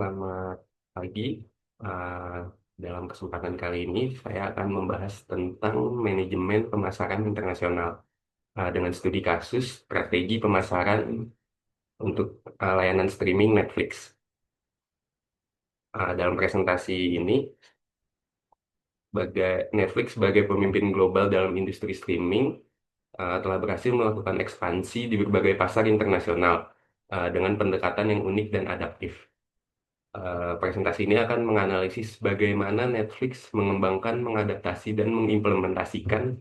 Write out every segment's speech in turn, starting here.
Selamat pagi. Uh, Dalam kesempatan kali ini, saya akan membahas tentang manajemen pemasaran internasional dengan studi kasus strategi pemasaran untuk layanan streaming Netflix. Dalam presentasi ini, Netflix sebagai pemimpin global dalam industri streaming telah berhasil melakukan ekspansi di berbagai pasar internasional dengan pendekatan yang unik dan adaptif. Presentasi ini akan menganalisis bagaimana Netflix mengembangkan, mengadaptasi, dan mengimplementasikan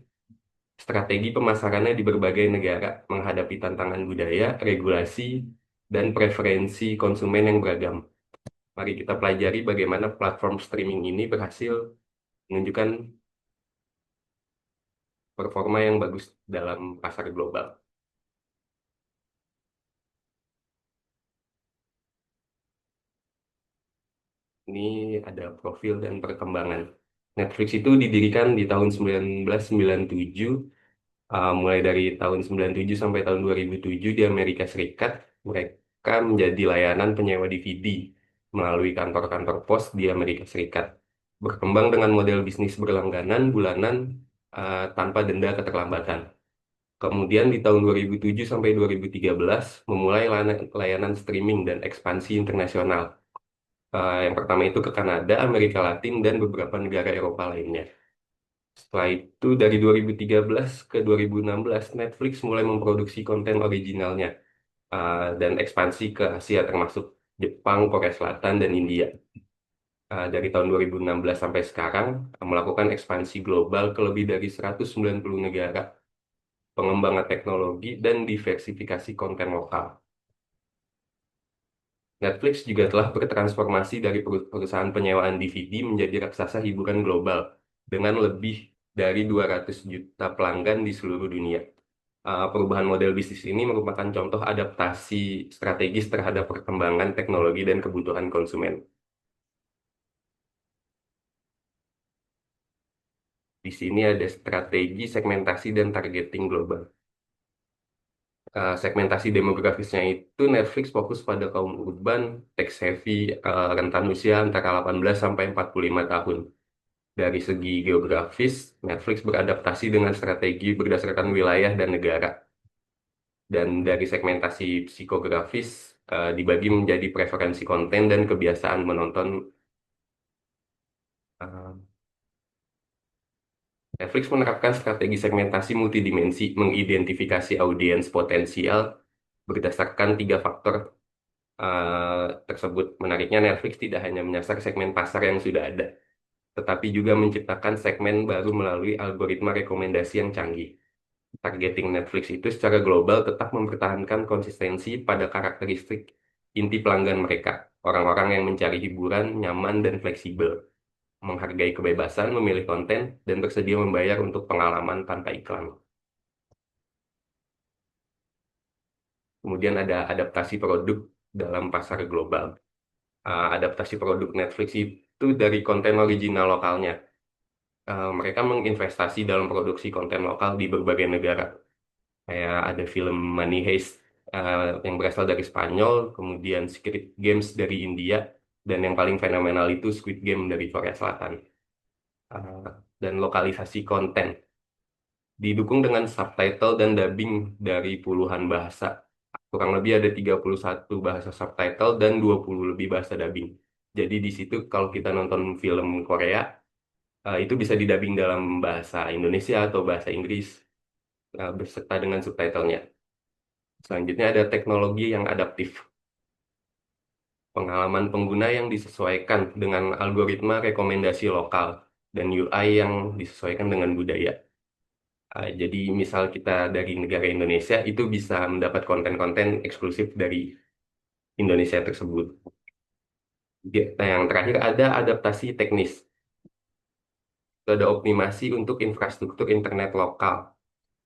strategi pemasarannya di berbagai negara menghadapi tantangan budaya, regulasi, dan preferensi konsumen yang beragam. Mari kita pelajari bagaimana platform streaming ini berhasil menunjukkan performa yang bagus dalam pasar global. Ini ada profil dan perkembangan. Netflix itu didirikan di tahun 1997. Mulai dari tahun 97 sampai tahun 2007 di Amerika Serikat, mereka menjadi layanan penyewa DVD melalui kantor-kantor pos di Amerika Serikat. Berkembang dengan model bisnis berlangganan bulanan tanpa denda keterlambatan. Kemudian di tahun 2007 sampai 2013 memulai layanan streaming dan ekspansi internasional. Yang pertama itu ke Kanada, Amerika Latin, dan beberapa negara Eropa lainnya. Setelah itu dari 2013 ke 2016 Netflix mulai memproduksi konten originalnya dan ekspansi ke Asia termasuk Jepang, Korea Selatan, dan India. Dari tahun 2016 sampai sekarang melakukan ekspansi global ke lebih dari 190 negara, pengembangan teknologi, dan diversifikasi konten lokal. Netflix juga telah bertransformasi dari perusahaan penyewaan DVD menjadi raksasa hiburan global dengan lebih dari 200 juta pelanggan di seluruh dunia. Perubahan model bisnis ini merupakan contoh adaptasi strategis terhadap perkembangan teknologi dan kebutuhan konsumen. Di sini ada strategi segmentasi dan targeting global. Segmentasi demografisnya itu Netflix fokus pada kaum urban, tech savvy, rentan usia antara 18 sampai 45 tahun. Dari segi geografis, Netflix beradaptasi dengan strategi berdasarkan wilayah dan negara. Dan dari segmentasi psikografis, dibagi menjadi preferensi konten dan kebiasaan menonton. eh, Netflix menerapkan strategi segmentasi multidimensi, mengidentifikasi audiens potensial berdasarkan tiga faktor tersebut. Menariknya, Netflix tidak hanya menyasar segmen pasar yang sudah ada, tetapi juga menciptakan segmen baru melalui algoritma rekomendasi yang canggih. Targeting Netflix itu secara global tetap mempertahankan konsistensi pada karakteristik inti pelanggan mereka, orang-orang yang mencari hiburan, nyaman, dan fleksibel, menghargai kebebasan memilih konten, dan bersedia membayar untuk pengalaman tanpa iklan. Kemudian ada adaptasi produk dalam pasar global. Adaptasi produk Netflix itu dari konten original lokalnya. Mereka menginvestasi dalam produksi konten lokal di berbagai negara. Kayak ada film Money Heist yang berasal dari Spanyol, kemudian Squid Games dari India, dan yang paling fenomenal itu Squid Game dari Korea Selatan. Uh, dan lokalisasi konten didukung dengan subtitle dan dubbing dari puluhan bahasa. Kurang lebih ada 31 bahasa subtitle dan 20 lebih bahasa dubbing. Jadi di situ kalau kita nonton film Korea, itu bisa didubbing dalam bahasa Indonesia atau bahasa Inggris beserta dengan subtitlenya. Selanjutnya ada teknologi yang adaptif. Pengalaman pengguna yang disesuaikan dengan algoritma rekomendasi lokal dan UI yang disesuaikan dengan budaya. Jadi misal kita dari negara Indonesia itu bisa mendapat konten-konten eksklusif dari Indonesia tersebut. Nah, yang terakhir ada adaptasi teknis. Itu ada optimasi untuk infrastruktur internet lokal,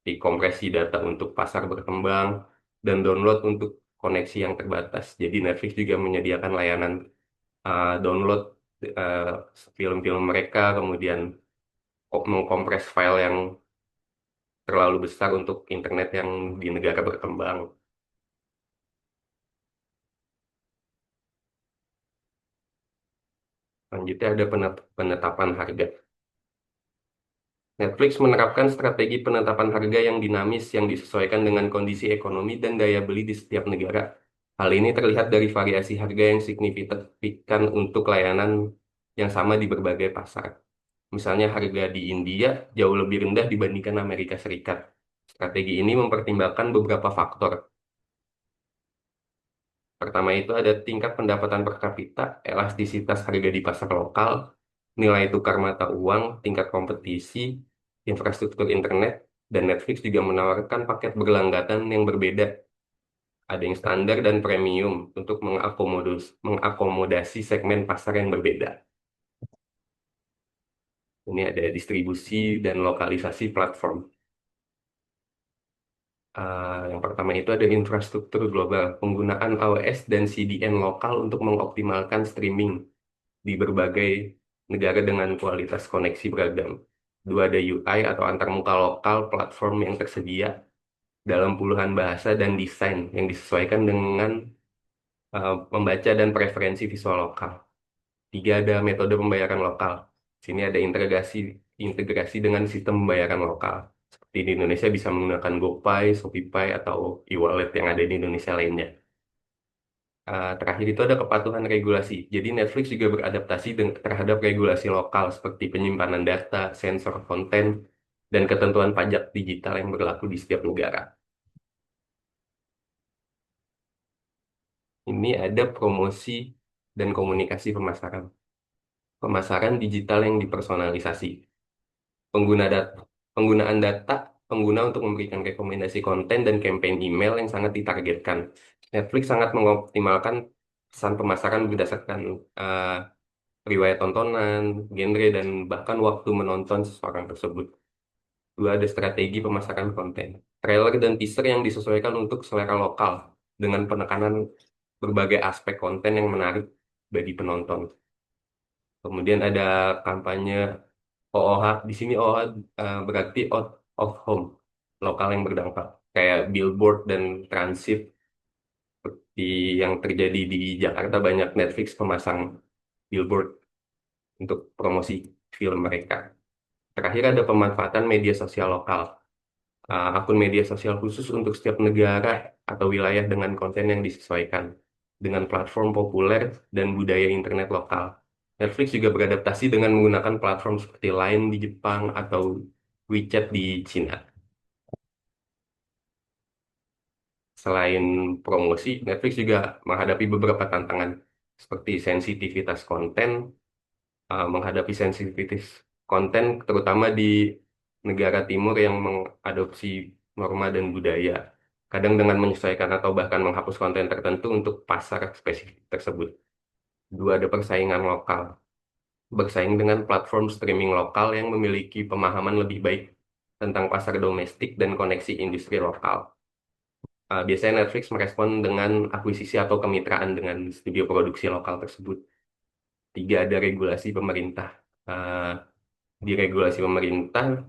dikompresi data untuk pasar berkembang, dan download untuk koneksi yang terbatas. Jadi Netflix juga menyediakan layanan download uh, film-film mereka, kemudian mengkompres file yang terlalu besar untuk internet yang di negara berkembang. Selanjutnya ada penetapan harga. Netflix menerapkan strategi penetapan harga yang dinamis yang disesuaikan dengan kondisi ekonomi dan daya beli di setiap negara. Hal ini terlihat dari variasi harga yang signifikan untuk layanan yang sama di berbagai pasar. Misalnya harga di India jauh lebih rendah dibandingkan Amerika Serikat. Strategi ini mempertimbangkan beberapa faktor. Pertama itu ada tingkat pendapatan per kapita, elastisitas harga di pasar lokal, nilai tukar mata uang, tingkat kompetisi, infrastruktur internet, dan Netflix juga menawarkan paket berlangganan yang berbeda. Ada yang standar dan premium untuk mengakomodasi segmen pasar yang berbeda. Ini ada distribusi dan lokalisasi platform. Yang pertama itu ada infrastruktur global, penggunaan AWS dan CDN lokal untuk mengoptimalkan streaming di berbagai negara dengan kualitas koneksi beragam. Dua, ada UI atau antarmuka lokal platform yang tersedia dalam puluhan bahasa dan desain yang disesuaikan dengan membaca dan preferensi visual lokal. Tiga, ada metode pembayaran lokal. Sini ada integrasi integrasi dengan sistem pembayaran lokal. Seperti di Indonesia bisa menggunakan GoPay, ShopeePay, atau e-wallet yang ada di Indonesia lainnya. Terakhir itu ada kepatuhan regulasi. Jadi Netflix juga beradaptasi terhadap regulasi lokal seperti penyimpanan data, sensor konten, dan ketentuan pajak digital yang berlaku di setiap negara. Ini ada promosi dan komunikasi pemasaran. Pemasaran digital yang dipersonalisasi. Pengguna data, penggunaan data pengguna untuk memberikan rekomendasi konten dan campaign email yang sangat ditargetkan. Netflix sangat mengoptimalkan pesan pemasaran berdasarkan eh, riwayat tontonan, genre, dan bahkan waktu menonton seseorang tersebut. Dua, ada strategi pemasaran konten. Trailer dan teaser yang disesuaikan untuk selera lokal dengan penekanan berbagai aspek konten yang menarik bagi penonton. Kemudian ada kampanye OOH. Di sini OOH berarti out of home, lokal yang berdampak. Kayak billboard dan transit di yang terjadi di Jakarta, banyak Netflix pemasang billboard untuk promosi film mereka. Terakhir ada pemanfaatan media sosial lokal. Akun media sosial khusus untuk setiap negara atau wilayah dengan konten yang disesuaikan dengan platform populer dan budaya internet lokal. Netflix juga beradaptasi dengan menggunakan platform seperti Line di Jepang atau WeChat di Cina. Selain promosi, Netflix juga menghadapi beberapa tantangan seperti sensitivitas konten, menghadapi sensitivitas konten terutama di negara timur yang mengadopsi norma dan budaya, kadang dengan menyesuaikan atau bahkan menghapus konten tertentu untuk pasar spesifik tersebut. Dua, ada persaingan lokal. Bersaing dengan platform streaming lokal yang memiliki pemahaman lebih baik tentang pasar domestik dan koneksi industri lokal. Biasanya Netflix merespon dengan akuisisi atau kemitraan dengan studio produksi lokal tersebut. Tiga, ada regulasi pemerintah. Uh, di regulasi pemerintah,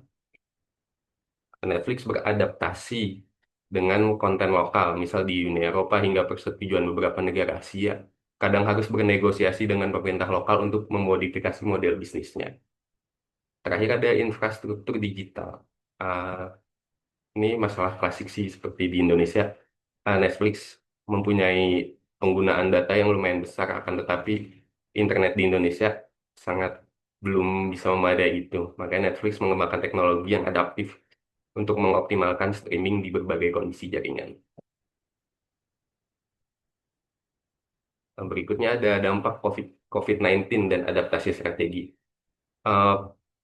Netflix beradaptasi dengan konten lokal, misal di Uni Eropa hingga persetujuan beberapa negara Asia. Kadang harus bernegosiasi dengan pemerintah lokal untuk memodifikasi model bisnisnya. Terakhir ada infrastruktur digital. Uh, ini masalah klasik sih seperti di Indonesia. Netflix mempunyai penggunaan data yang lumayan besar, akan tetapi internet di Indonesia sangat belum bisa memadai itu. Makanya Netflix mengembangkan teknologi yang adaptif untuk mengoptimalkan streaming di berbagai kondisi jaringan. Berikutnya ada dampak COVID-19 dan adaptasi strategi. Eh,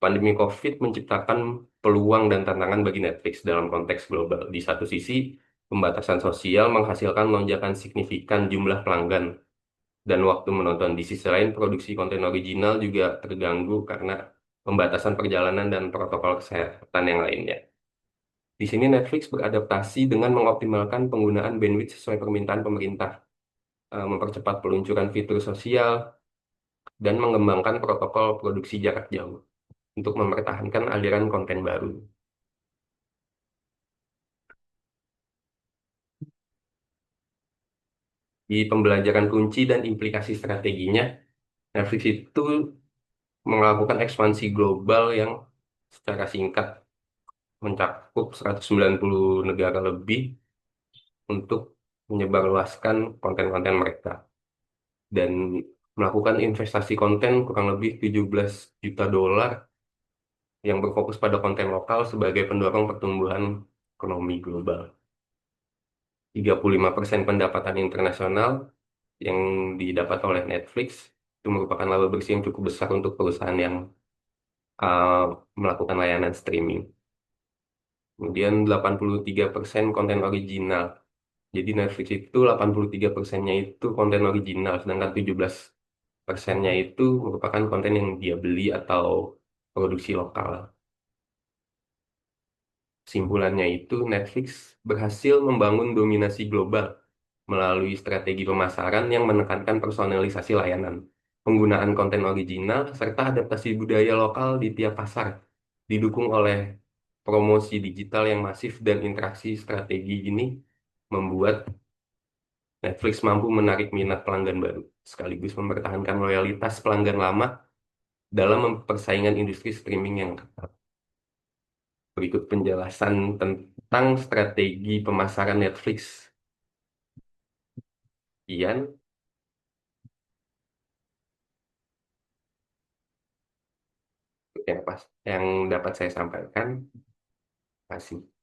Pandemi COVID menciptakan peluang dan tantangan bagi Netflix dalam konteks global. Di satu sisi, pembatasan sosial menghasilkan lonjakan signifikan jumlah pelanggan dan waktu menonton. Di sisi lain, produksi konten original juga terganggu karena pembatasan perjalanan dan protokol kesehatan yang lainnya. Di sini Netflix beradaptasi dengan mengoptimalkan penggunaan bandwidth sesuai permintaan pemerintah, mempercepat peluncuran fitur sosial, dan mengembangkan protokol produksi jarak jauh untuk mempertahankan aliran konten baru. Di pembelajaran kunci dan implikasi strateginya, Netflix itu melakukan ekspansi global yang secara singkat mencakup 190 negara lebih untuk menyebarluaskan konten-konten mereka dan melakukan investasi konten kurang lebih 17 juta dolar yang berfokus pada konten lokal sebagai pendorong pertumbuhan ekonomi global. 35% pendapatan internasional yang didapat oleh Netflix itu merupakan laba bersih yang cukup besar untuk perusahaan yang uh, melakukan layanan streaming. Kemudian 83% konten original. Jadi Netflix itu 83%-nya itu konten original, sedangkan 17%-nya itu merupakan konten yang dia beli atau produksi lokal. Simpulannya itu Netflix berhasil membangun dominasi global melalui strategi pemasaran yang menekankan personalisasi layanan, penggunaan konten original, serta adaptasi budaya lokal di tiap pasar, didukung oleh promosi digital yang masif dan interaksi strategi ini membuat Netflix mampu menarik minat pelanggan baru, sekaligus mempertahankan loyalitas pelanggan lama dalam persaingan industri streaming yang ketat. Berikut penjelasan tentang strategi pemasaran Netflix. Ian, yang dapat saya sampaikan. Terima kasih.